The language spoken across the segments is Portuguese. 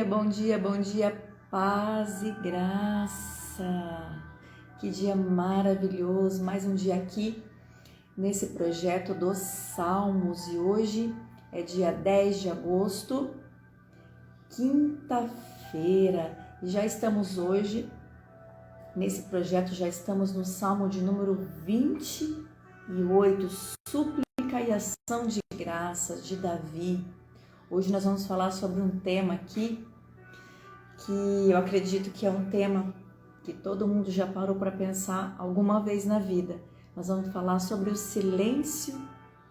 bom dia, bom dia, paz e graça. Que dia maravilhoso, mais um dia aqui nesse projeto dos Salmos e hoje é dia 10 de agosto, quinta-feira, e já estamos hoje nesse projeto, já estamos no Salmo de número 28, súplica e ação de graças de Davi. Hoje nós vamos falar sobre um tema aqui que eu acredito que é um tema que todo mundo já parou para pensar alguma vez na vida. Nós vamos falar sobre o silêncio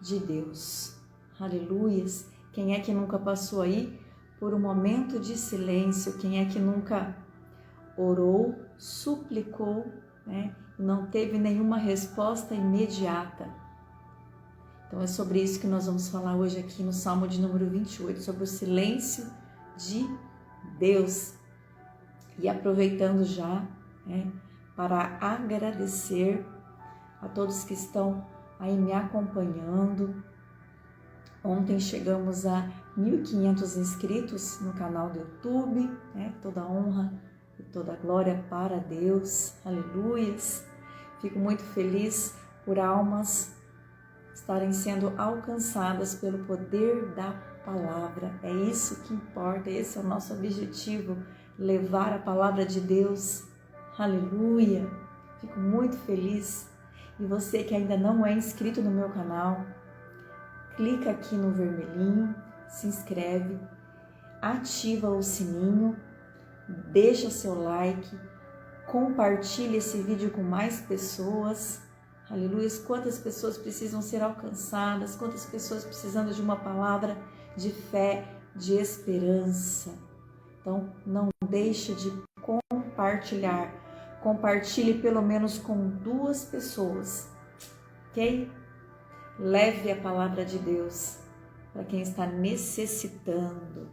de Deus. Aleluias! Quem é que nunca passou aí por um momento de silêncio? Quem é que nunca orou, suplicou, né? E não teve nenhuma resposta imediata? Então é sobre isso que nós vamos falar hoje aqui no Salmo de número 28, sobre o silêncio de Deus. E aproveitando já, né, para agradecer a todos que estão aí me acompanhando. Ontem chegamos a 1.500 inscritos no canal do YouTube, né? Toda a honra e toda a glória para Deus, aleluias. Fico muito feliz por almas estarem sendo alcançadas pelo poder da palavra. É isso que importa, esse é o nosso objetivo, levar a palavra de Deus. Aleluia! Fico muito feliz. E você que ainda não é inscrito no meu canal, clica aqui no vermelhinho, se inscreve, ativa o sininho, deixa seu like, compartilha esse vídeo com mais pessoas. Aleluia! Quantas pessoas precisam ser alcançadas, quantas pessoas precisando de uma palavra de fé, de esperança. Então, não deixe de compartilhar. Compartilhe pelo menos com 2 pessoas, ok? Leve a palavra de Deus para quem está necessitando.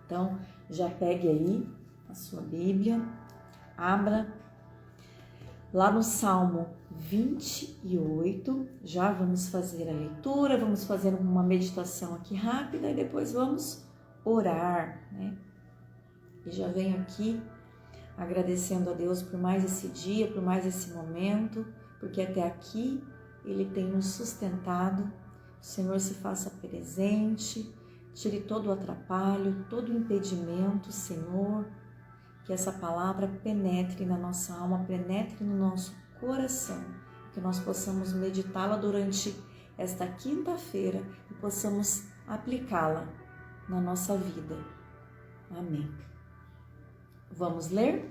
Então, já pegue aí a sua Bíblia, abra lá no Salmo 28, já vamos fazer a leitura, vamos fazer uma meditação aqui rápida e depois vamos orar, né? E já venho aqui agradecendo a Deus por mais esse dia, por mais esse momento, porque até aqui Ele tem nos sustentado. O Senhor se faça presente, tire todo o atrapalho, todo o impedimento, Senhor, que essa palavra penetre na nossa alma, penetre no nosso coração, que nós possamos meditá-la durante esta quinta-feira e possamos aplicá-la na nossa vida. Amém. Vamos ler?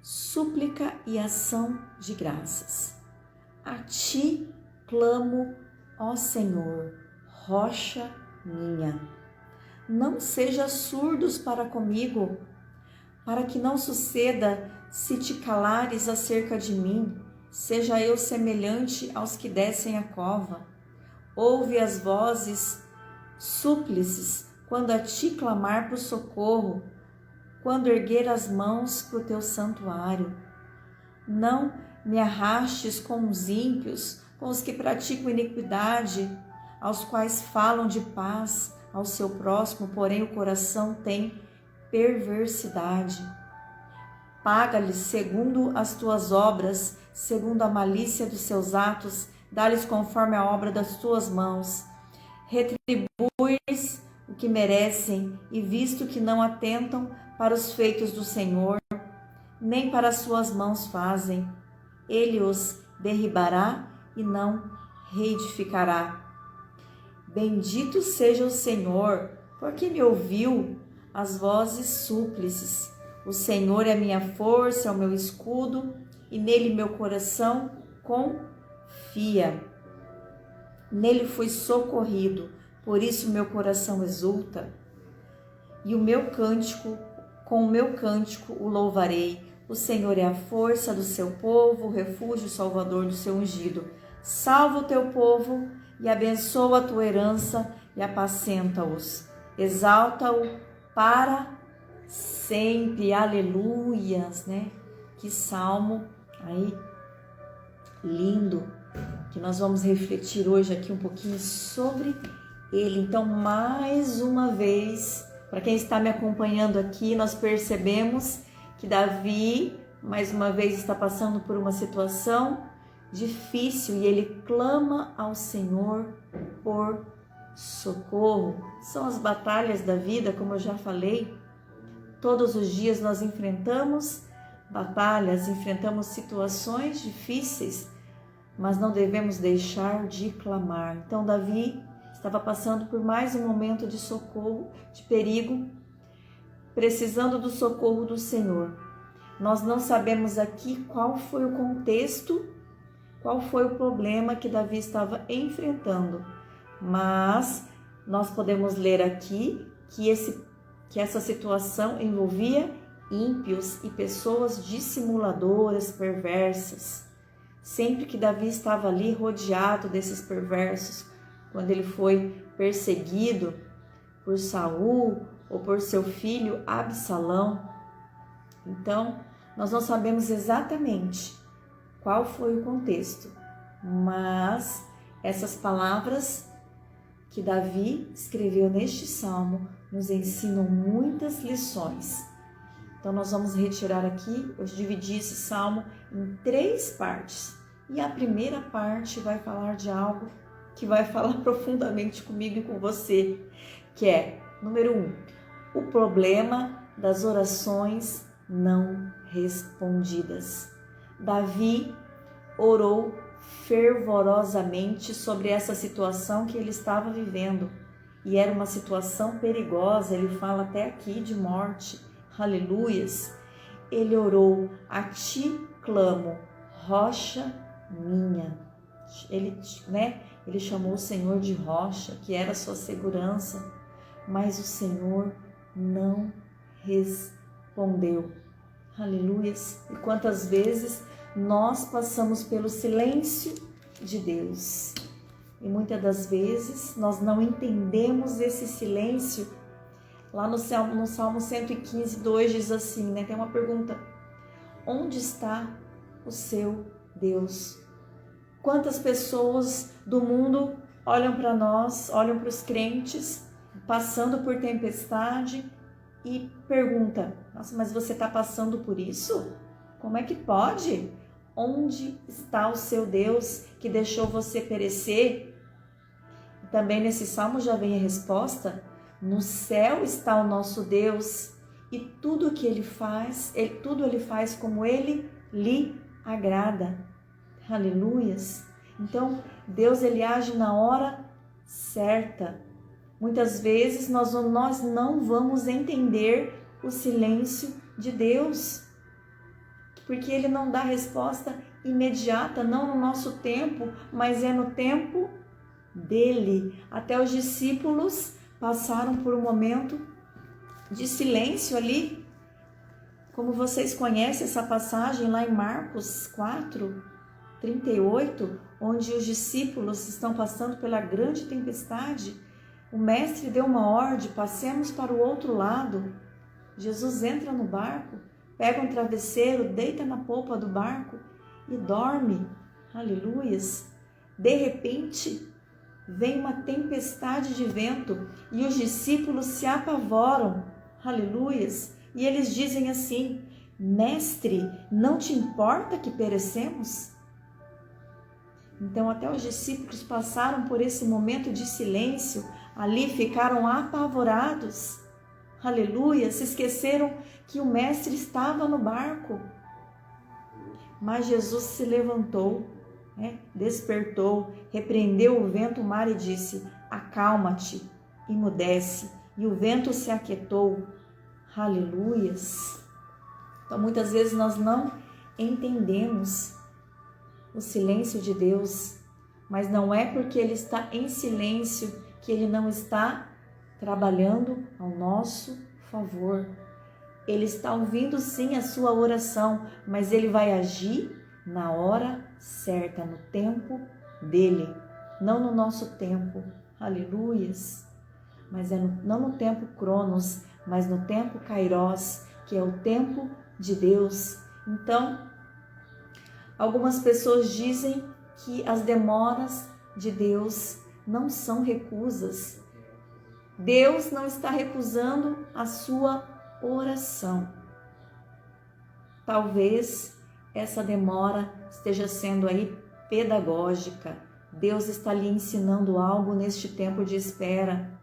Súplica e ação de graças. A ti clamo, ó Senhor, rocha minha. Não sejas surdos para comigo, para que não suceda se te calares acerca de mim, seja eu semelhante aos que descem a cova. Ouve as vozes súplices quando a ti clamar por socorro, quando erguer as mãos para o teu santuário. Não me arrastes com os ímpios, com os que praticam iniquidade, aos quais falam de paz ao seu próximo, porém o coração tem perversidade. Paga-lhes segundo as tuas obras, segundo a malícia dos seus atos, dá-lhes conforme a obra das tuas mãos. Retribui-lhes o que merecem, e visto que não atentam para os feitos do Senhor, nem para as suas mãos fazem, Ele os derribará e não reedificará. Bendito seja o Senhor, porque me ouviu as vozes súplices. O Senhor é a minha força, é o meu escudo, e nele meu coração confia. Nele fui socorrido, por isso meu coração exulta. E o meu cântico, com o meu cântico o louvarei. O Senhor é a força do seu povo, o refúgio, o salvador do seu ungido. Salva o teu povo e abençoa a tua herança e apacenta-os. Exalta-o para sempre. Aleluias, né? Que salmo aí lindo, que nós vamos refletir hoje aqui um pouquinho sobre ele. Então, mais uma vez, Para quem está me acompanhando aqui, nós percebemos que Davi, mais uma vez, está passando por uma situação difícil e ele clama ao Senhor por socorro. São as batalhas da vida, como eu já falei. Todos os dias nós enfrentamos batalhas, enfrentamos situações difíceis, mas não devemos deixar de clamar. Então Davi estava passando por mais um momento de socorro, de perigo, precisando do socorro do Senhor. Nós não sabemos aqui qual foi o contexto, qual foi o problema que Davi estava enfrentando, mas nós podemos ler aqui que essa situação envolvia ímpios e pessoas dissimuladoras, perversas. Sempre que Davi estava ali rodeado desses perversos, quando ele foi perseguido por Saul ou por seu filho Absalão. Então, nós não sabemos exatamente qual foi o contexto, mas essas palavras que Davi escreveu neste salmo nos ensinam muitas lições. Então, nós vamos retirar aqui, eu dividi esse salmo em 3 partes. E a primeira parte vai falar de algo que vai falar profundamente comigo e com você, que é, número 1, o problema das orações não respondidas. Davi orou fervorosamente sobre essa situação que ele estava vivendo, e era uma situação perigosa, ele fala até aqui de morte. Aleluias! Ele orou: a ti clamo, rocha minha. Ele chamou o Senhor de rocha, que era a sua segurança, mas o Senhor não respondeu. Aleluias! E quantas vezes nós passamos pelo silêncio de Deus, e muitas das vezes nós não entendemos esse silêncio. Lá no Salmo 115, 2 diz assim, tem uma pergunta: onde está o seu Deus? Quantas pessoas do mundo olham para nós, olham para os crentes, passando por tempestade e perguntam: nossa, mas você está passando por isso? Como é que pode? Onde está o seu Deus que deixou você perecer? Também nesse salmo já vem a resposta: no céu está o nosso Deus, e tudo que ele faz como ele lhe agrada. Aleluias! Então, Deus, ele age na hora certa. Muitas vezes nós não vamos entender o silêncio de Deus, porque ele não dá resposta imediata, não no nosso tempo, mas é no tempo dele. Até os discípulos passaram por um momento de silêncio ali, como vocês conhecem essa passagem lá em Marcos 4, 38, onde os discípulos estão passando pela grande tempestade. O mestre deu uma ordem: passemos para o outro lado. Jesus entra no barco, pega um travesseiro, deita na polpa do barco e dorme. Aleluias! De repente, vem uma tempestade de vento e os discípulos se apavoram. Aleluias! E eles dizem assim: mestre, não te importa que perecemos? Então até os discípulos passaram por esse momento de silêncio, ali ficaram apavorados. Aleluia! Se esqueceram que o mestre estava no barco. Mas Jesus se levantou, despertou, repreendeu o vento, o mar e disse: acalma-te, emudece. E o vento se aquietou. Aleluias! Então muitas vezes nós não entendemos o silêncio de Deus, mas não é porque ele está em silêncio que ele não está trabalhando ao nosso favor. Ele está ouvindo sim a sua oração, mas ele vai agir na hora certa, no tempo dele, não no nosso tempo. Aleluias! Mas não no tempo Cronos, mas no tempo Kairos, que é o tempo de Deus. Então, algumas pessoas dizem que as demoras de Deus não são recusas. Deus não está recusando a sua oração. Talvez essa demora esteja sendo aí pedagógica. Deus está lhe ensinando algo neste tempo de espera.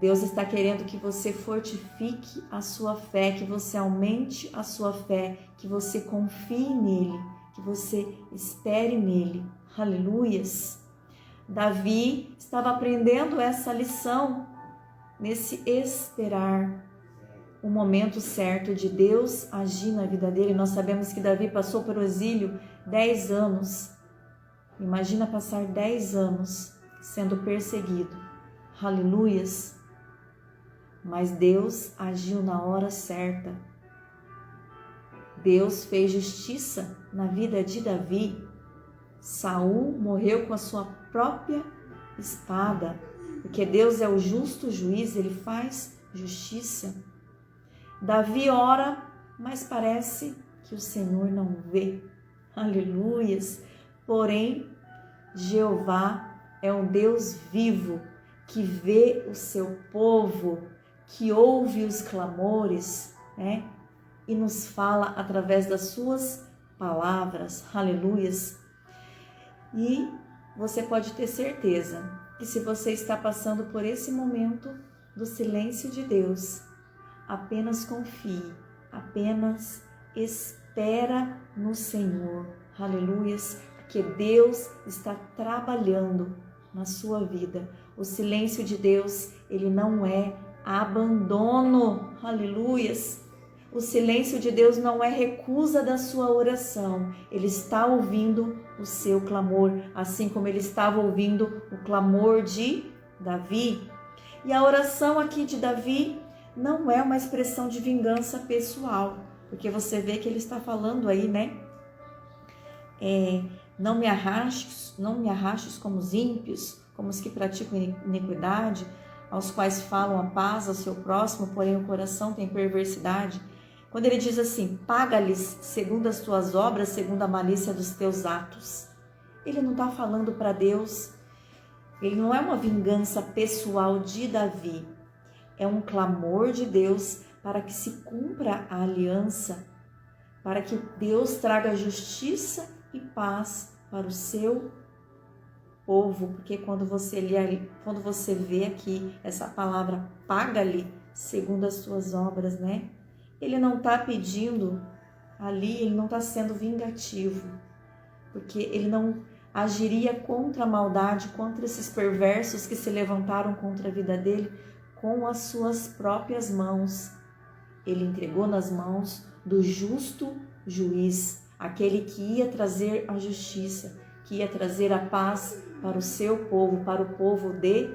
Deus está querendo que você fortifique a sua fé, que você aumente a sua fé, que você confie nele, que você espere nele. Aleluias! Davi estava aprendendo essa lição nesse esperar o momento certo de Deus agir na vida dele. Nós sabemos que Davi passou pelo exílio 10 anos. Imagina passar 10 anos sendo perseguido. Aleluias! Mas Deus agiu na hora certa. Deus fez justiça na vida de Davi. Saul morreu com a sua própria espada, porque Deus é o justo juiz, ele faz justiça. Davi ora, mas parece que o Senhor não vê. Aleluias! Porém, Jeová é um Deus vivo, que vê o seu povo, que ouve os clamores, né? E nos fala através das suas palavras. Aleluias! E você pode ter certeza que se você está passando por esse momento do silêncio de Deus, apenas confie, apenas espera no Senhor. Aleluias! Porque Deus está trabalhando na sua vida. O silêncio de Deus, ele não é abandono. Aleluias! O silêncio de Deus não é recusa da sua oração. Ele está ouvindo o seu clamor, assim como ele estava ouvindo o clamor de Davi. E a oração aqui de Davi não é uma expressão de vingança pessoal, porque você vê que ele está falando aí, né? Não me arrastes como os ímpios, como os que praticam iniquidade, aos quais falam a paz ao seu próximo, porém o coração tem perversidade. Quando ele diz assim, paga-lhes segundo as tuas obras, segundo a malícia dos teus atos. Ele não está falando para Deus, ele não é uma vingança pessoal de Davi. É um clamor de Deus para que se cumpra a aliança, para que Deus traga justiça e paz para o seu povo. Porque quando você vê aqui essa palavra, paga-lhe segundo as suas obras, né? Ele não está pedindo ali, ele não está sendo vingativo, porque ele não agiria contra a maldade, contra esses perversos que se levantaram contra a vida dele com as suas próprias mãos. Ele entregou nas mãos do justo juiz, aquele que ia trazer a justiça, que ia trazer a paz para o seu povo, para o povo de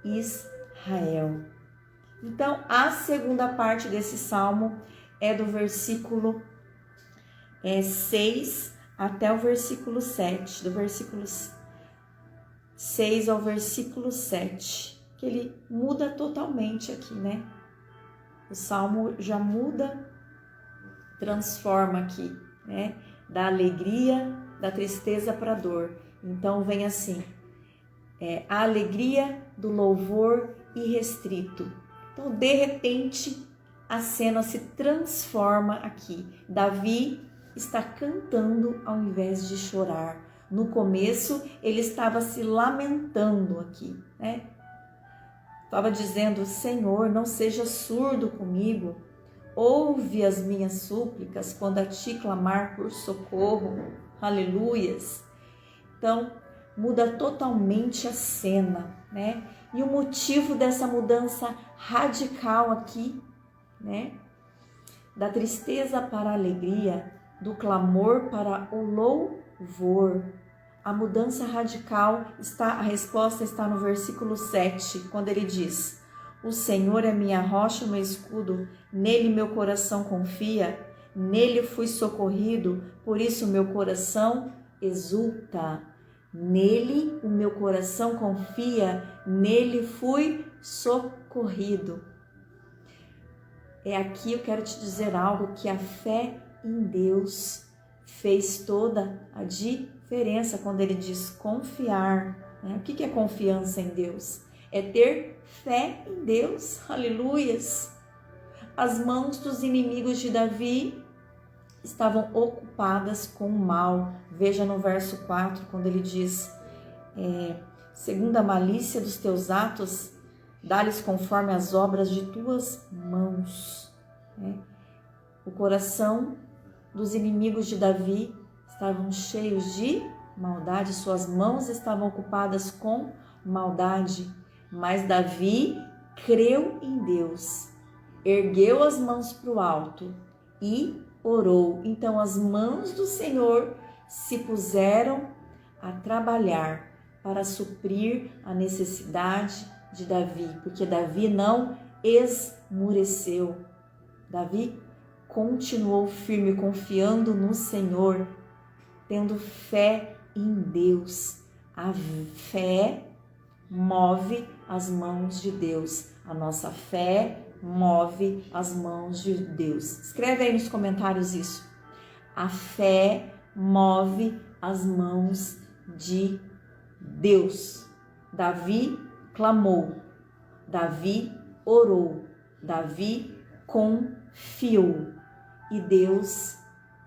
Israel. Então, a segunda parte desse salmo é do versículo 6 até o versículo 7, do versículo 6 ao versículo 7, que ele muda totalmente aqui, né? O salmo já muda, transforma aqui, né? Da alegria, da tristeza para a dor. Então vem assim, a alegria do louvor irrestrito. Então, de repente, a cena se transforma aqui. Davi está cantando ao invés de chorar. No começo, ele estava se lamentando aqui, né? Estava dizendo, Senhor, não seja surdo comigo. Ouve as minhas súplicas quando a ti clamar por socorro. Aleluias. Então, muda totalmente a cena, né? E o motivo dessa mudança radical aqui, né? Da tristeza para a alegria, do clamor para o louvor. A mudança radical a resposta está no versículo 7, quando ele diz: o Senhor é minha rocha, meu escudo, nele meu coração confia, nele fui socorrido, por isso meu coração exulta. Nele o meu coração confia, nele fui socorrido. Aqui eu quero te dizer algo, que a fé em Deus fez toda a diferença quando ele diz confiar, né? O que é confiança em Deus? é ter fé em Deus. Aleluias! As mãos dos inimigos de Davi estavam ocupadas com o mal. Veja no verso 4, quando ele diz, segundo a malícia dos teus atos, dá-lhes conforme as obras de tuas mãos. O coração dos inimigos de Davi estavam cheios de maldade, suas mãos estavam ocupadas com maldade, mas Davi creu em Deus, ergueu as mãos para o alto e orou. Então as mãos do Senhor se puseram a trabalhar para suprir a necessidade de Davi, porque Davi não esmureceu. Davi continuou firme, confiando no Senhor, tendo fé em Deus. A fé move as mãos de Deus. A nossa fé move as mãos de Deus. Escreve aí nos comentários isso. A fé move as mãos de Deus. Davi clamou, Davi orou, Davi confiou e Deus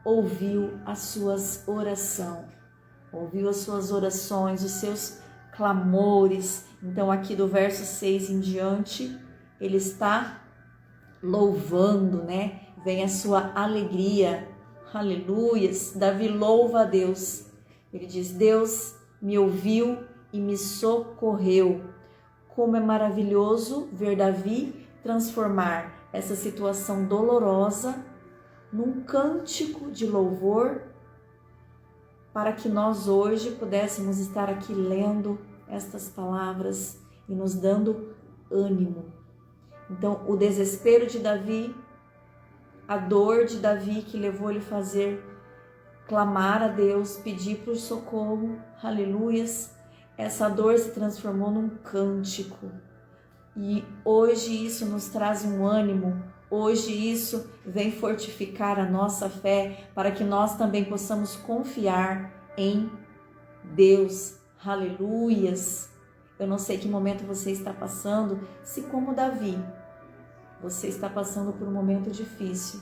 ouviu as suas orações, ouviu as suas orações, os seus clamores. Então aqui do verso 6 em diante, ele está louvando, né? Vem a sua alegria, aleluias. Davi louva a Deus, ele diz, Deus me ouviu e me socorreu. Como é maravilhoso ver Davi transformar essa situação dolorosa num cântico de louvor, para que nós hoje pudéssemos estar aqui lendo estas palavras e nos dando ânimo. Então, o desespero de Davi, a dor de Davi que levou ele a fazer, clamar a Deus, pedir por socorro, aleluias, essa dor se transformou num cântico. E hoje isso nos traz um ânimo, hoje isso vem fortificar a nossa fé, para que nós também possamos confiar em Deus, aleluias. Eu não sei que momento você está passando, se como Davi, você está passando por um momento difícil,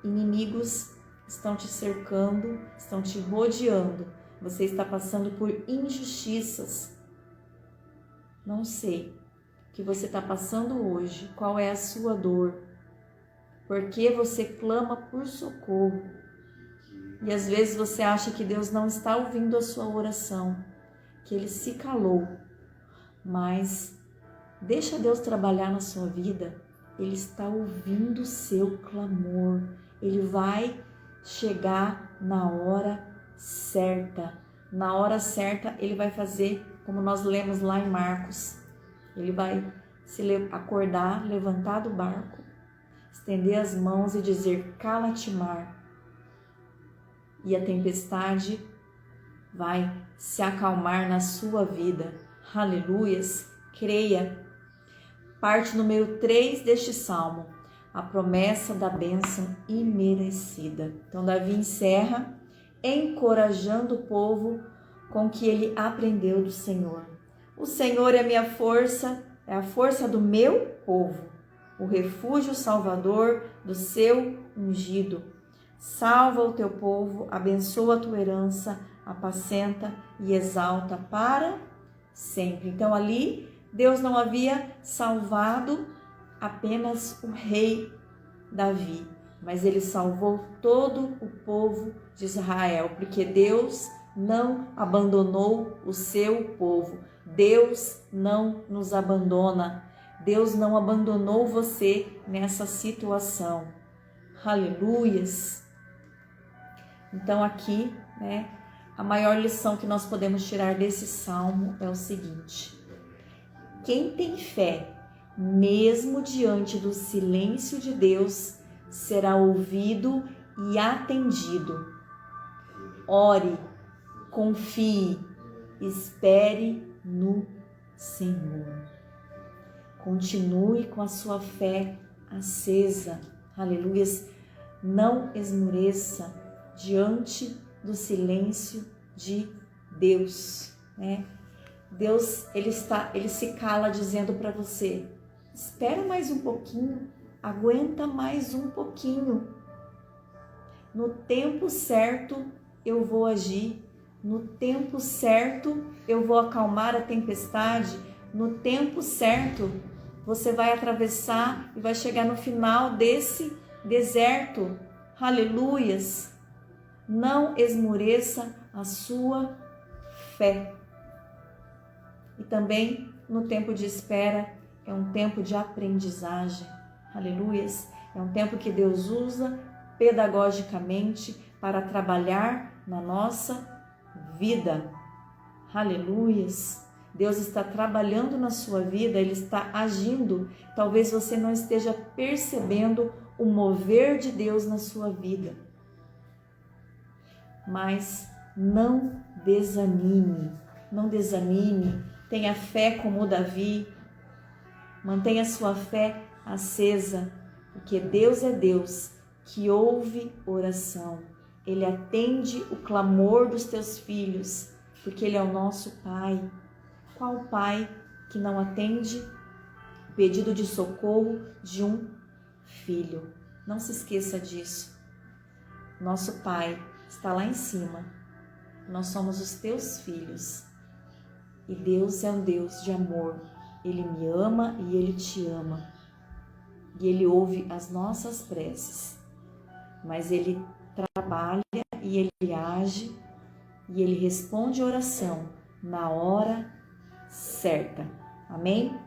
inimigos estão te cercando, estão te rodeando, você está passando por injustiças. Não sei o que você está passando hoje, qual é a sua dor, porque você clama por socorro e às vezes você acha que Deus não está ouvindo a sua oração, que Ele se calou, mas deixa Deus trabalhar na sua vida. Ele está ouvindo o seu clamor, Ele vai chegar na hora certa. Na hora certa Ele vai fazer como nós lemos lá em Marcos. Ele vai se acordar, levantar do barco, estender as mãos e dizer, cala-te mar. E a tempestade vai se acalmar na sua vida. Aleluias, creia. Parte número 3 deste salmo, a promessa da bênção imerecida. Então Davi encerra encorajando o povo com o que ele aprendeu do Senhor. O Senhor é a minha força, é a força do meu povo, o refúgio salvador do seu ungido. Salva o teu povo, abençoa a tua herança, apacenta e exalta para sempre. Então ali Deus não havia salvado apenas o rei Davi, mas ele salvou todo o povo de Israel, porque Deus não abandonou o seu povo. Deus não nos abandona. Deus não abandonou você nessa situação. Aleluias. Então aqui, né, a maior lição que nós podemos tirar desse salmo é o seguinte: quem tem fé, mesmo diante do silêncio de Deus, será ouvido e atendido. Ore, confie, espere no Senhor. Continue com a sua fé acesa. Aleluias. Não esmoreça diante do silêncio de Deus, né? Deus, ele se cala dizendo para você: espera mais um pouquinho, aguenta mais um pouquinho. No tempo certo eu vou agir, no tempo certo eu vou acalmar a tempestade, no tempo certo você vai atravessar e vai chegar no final desse deserto. Aleluias! Não esmoreça a sua fé. E também no tempo de espera é um tempo de aprendizagem. Aleluias! É um tempo que Deus usa pedagogicamente para trabalhar na nossa vida. Aleluias! Deus está trabalhando na sua vida, Ele está agindo. Talvez você não esteja percebendo o mover de Deus na sua vida. Mas não desanime, não desanime. Tenha fé como Davi. Mantenha sua fé acesa, porque Deus é Deus que ouve oração. Ele atende o clamor dos teus filhos, porque Ele é o nosso Pai. Qual pai que não atende o pedido de socorro de um filho? Não se esqueça disso. Nosso Pai está lá em cima. Nós somos os teus filhos. E Deus é um Deus de amor. Ele me ama e Ele te ama. E Ele ouve as nossas preces. Mas Ele trabalha e Ele age e Ele responde a oração na hora certa. Amém?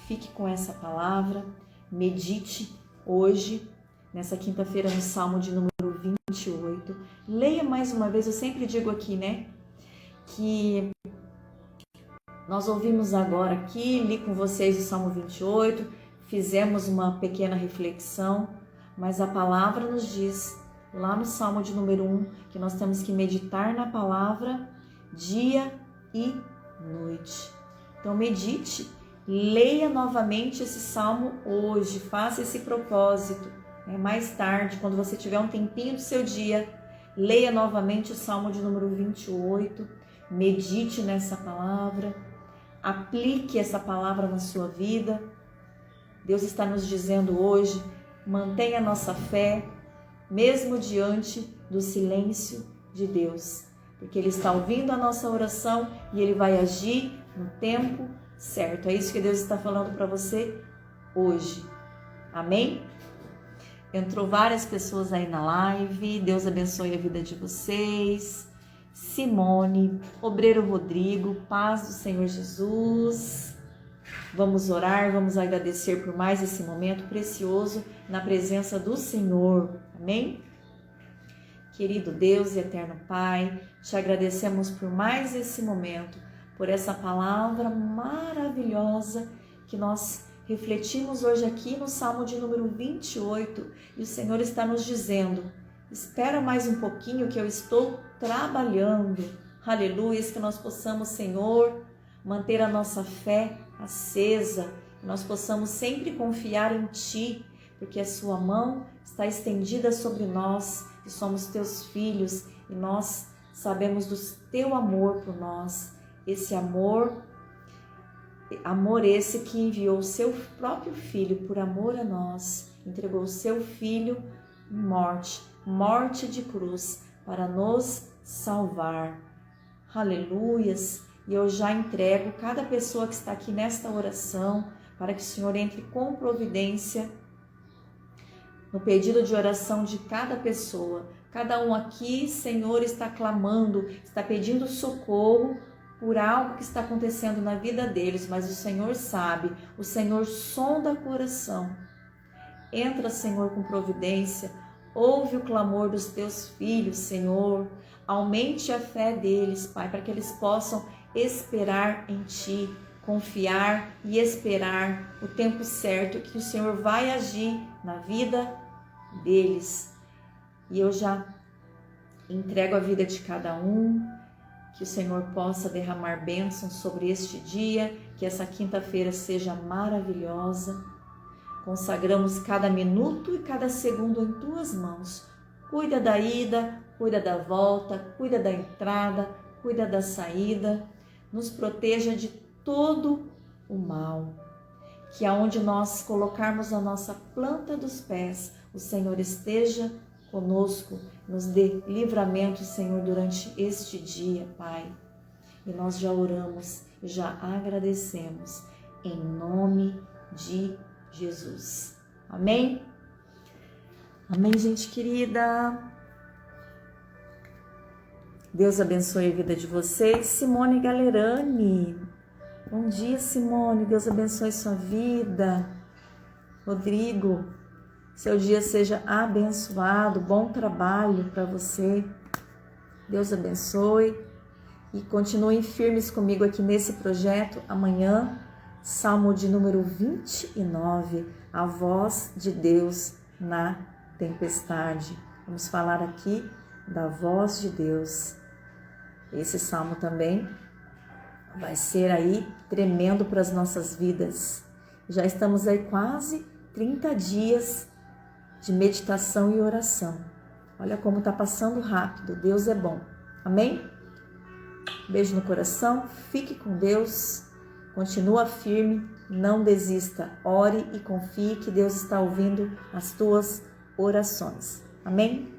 Fique com essa palavra. Medite hoje, nessa quinta-feira, no Salmo de número 28. Leia mais uma vez. Eu sempre digo aqui, né? Que nós ouvimos agora aqui, li com vocês o Salmo 28, fizemos uma pequena reflexão, mas a palavra nos diz, lá no Salmo de número 1, que nós temos que meditar na palavra dia e noite. Então medite, leia novamente esse Salmo hoje, faça esse propósito. Mais tarde, quando você tiver um tempinho do seu dia, leia novamente o Salmo de número 28, medite nessa palavra, aplique essa palavra na sua vida. Deus está nos dizendo hoje, mantenha a nossa fé, mesmo diante do silêncio de Deus, porque Ele está ouvindo a nossa oração e Ele vai agir no tempo certo. É isso que Deus está falando para você hoje. Amém? Entrou várias pessoas aí na live. Deus abençoe a vida de vocês. Simone, Obreiro Rodrigo, paz do Senhor Jesus. Vamos orar, vamos agradecer por mais esse momento precioso na presença do Senhor. Amém? Querido Deus e eterno Pai, te agradecemos por mais esse momento, por essa palavra maravilhosa que nós refletimos hoje aqui no Salmo de número 28. E o Senhor está nos dizendo, espera mais um pouquinho que eu estou trabalhando. Aleluia, que nós possamos, Senhor, manter a nossa fé acesa, que nós possamos sempre confiar em Ti, porque a Sua mão está estendida sobre nós, que somos Teus filhos, e nós sabemos do Teu amor por nós, esse amor esse que enviou o Seu próprio Filho por amor a nós, entregou o Seu Filho em morte de cruz, para nos salvar. Aleluias! E eu já entrego cada pessoa que está aqui nesta oração, para que o Senhor entre com providência no pedido de oração de cada pessoa. Cada um aqui, Senhor, está clamando, está pedindo socorro por algo que está acontecendo na vida deles, mas o Senhor sabe, o Senhor sonda o coração. Entra, Senhor, com providência, ouve o clamor dos teus filhos, Senhor, aumente a fé deles, Pai, para que eles possam esperar em Ti, confiar e esperar o tempo certo que o Senhor vai agir na vida deles. E eu já entrego a vida de cada um, que o Senhor possa derramar bênçãos sobre este dia, que essa quinta-feira seja maravilhosa. Consagramos cada minuto e cada segundo em Tuas mãos. Cuida da ida, cuida da volta, cuida da entrada, cuida da saída. nos proteja de todo o mal. Que aonde nós colocarmos a nossa planta dos pés, o Senhor esteja conosco, nos dê livramento, Senhor, durante este dia, Pai. E nós já oramos e já agradecemos, em nome de Jesus. Amém? Amém, gente querida. Deus abençoe a vida de vocês. Simone Galerani. Bom dia, Simone. Deus abençoe sua vida. Rodrigo, seu dia seja abençoado. Bom trabalho para você. Deus abençoe. E continuem firmes comigo aqui nesse projeto. Amanhã, Salmo de número 29, a voz de Deus na tempestade. Vamos falar aqui da voz de Deus. Esse salmo também vai ser aí tremendo para as nossas vidas. Já estamos aí quase 30 dias de meditação e oração. Olha como está passando rápido. Deus é bom. Amém? Beijo no coração. Fique com Deus. Continua firme. Não desista. Ore e confie que Deus está ouvindo as tuas orações. Amém?